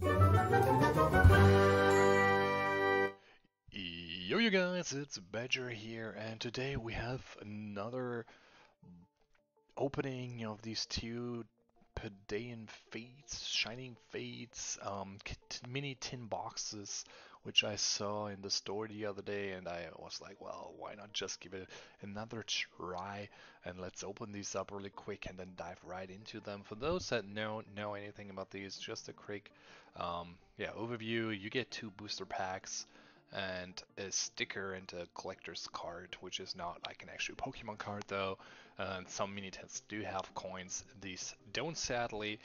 Yo, you guys, it's Badger here, and today we have another opening of these two Paldean Fates, Shining Fates, mini tin boxes, which I saw in the store the other day, and I was like, well, why not just give it another try, and let's open these up really quick and then dive right into them. For those that don't know anything about these, just a quick, overview. You get two booster packs and a sticker and a collector's card, which is not like an actual Pokemon card though. Some mini tins do have coins, these don't sadly,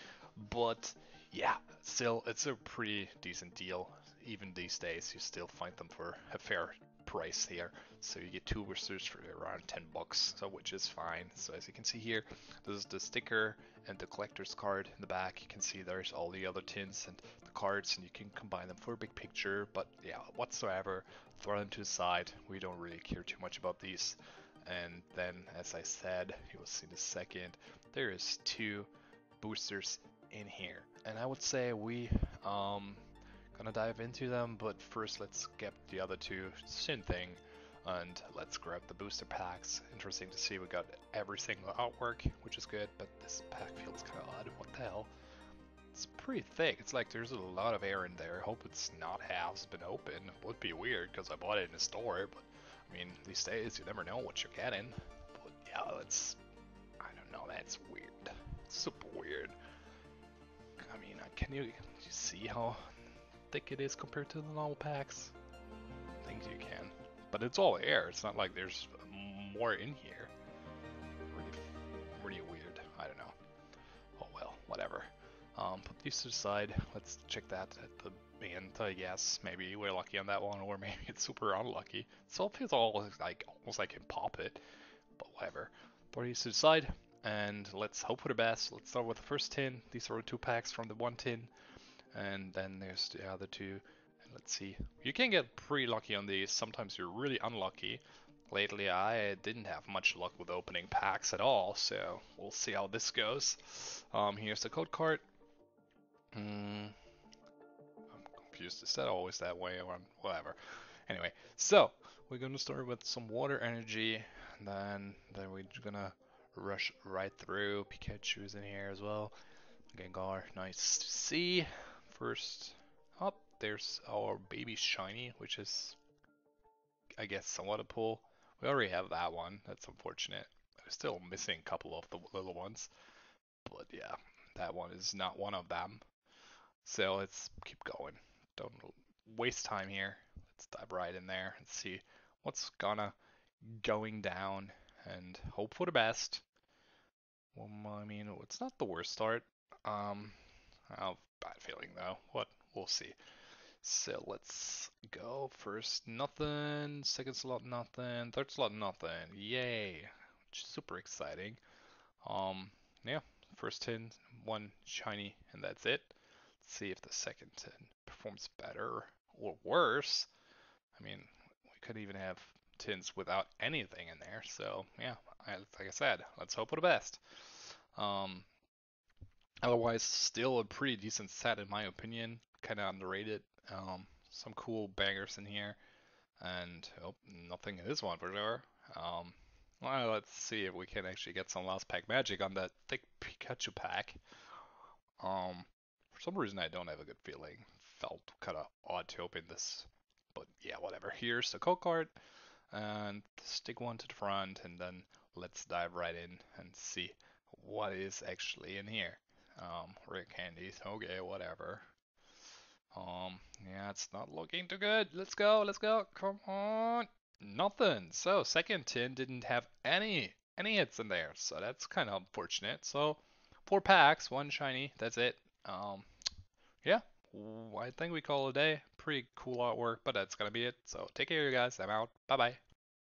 but yeah, still it's a pretty decent deal. Even these days, you still find them for a fair price here. So you get two boosters for around 10 bucks, so which is fine. So as you can see here, this is the sticker and the collector's card in the back. You can see there's all the other tins and the cards, and you can combine them for a big picture. But yeah, whatsoever, throw them to the side. We don't really care too much about these. And then, as I said, you will see in a second, there is two boosters in here, and I would say we gonna dive into them, but first let's get the other two same thing, and let's grab the booster packs. Interesting to see we got every single artwork, which is good, but this pack feels kind of odd. What the hell? It's pretty thick. It's like there's a lot of air in there. Hope it's not halves been open. It would be weird because I bought it in a store, but I mean, these days you never know what you're getting. But yeah, I don't know, that's weird. Super weird. I mean, can you see how thick it is compared to the normal packs? I think you can. But it's all air. It's not like there's more in here. Really weird. I don't know. Oh well, whatever. Put these to the side. Let's check that at the end, I guess. Maybe we're lucky on that one, or maybe it's super unlucky. So it feels almost like I can pop it, but whatever. Put these to the side, and let's hope for the best. Let's start with the first tin. These are the two packs from the one tin, and then there's the other two. And let's see. You can get pretty lucky on these. Sometimes you're really unlucky. Lately, I didn't have much luck with opening packs at all, so we'll see how this goes. Here's the code card. I'm confused. Is that always that way or whatever? Anyway, so we're gonna start with some water energy, and then we're gonna rush right through. Pikachu's in here as well. Gengar, nice to see. First up, there's our baby shiny, which is, I guess, somewhat a pull. We already have that one. That's unfortunate. We're still missing a couple of the little ones, but yeah, that one is not one of them. So let's keep going. Don't waste time here. Let's dive right in there and see what's gonna going down and hope for the best. Well, I mean, it's not the worst start. I have a bad feeling though. What? We'll see. So let's go. First, nothing. Second slot, nothing. Third slot, nothing. Yay! Super exciting. Um, yeah. First tin, one shiny, and that's it. Let's see if the second tin performs better or worse. I mean, we could even have tins without anything in there. So yeah, like I said, let's hope for the best. Um, Otherwise, still a pretty decent set in my opinion. Kind of underrated. Some cool bangers in here, and oh, nothing in this one for sure. Well, let's see if we can actually get some last pack magic on that thick Pikachu pack. For some reason I don't have a good feeling. Felt kind of odd to open this, but yeah, whatever. Here's the code card, and stick one to the front, and then let's dive right in and see what is actually in here. Rare candies, okay, whatever. Yeah, it's not looking too good. Let's go, come on. Nothing. So second tin didn't have any hits in there, so that's kind of unfortunate. So 4 packs, one shiny, that's it. Yeah, I think we call it a day. Pretty cool artwork, but that's gonna be it. So take care, you guys. I'm out. Bye bye.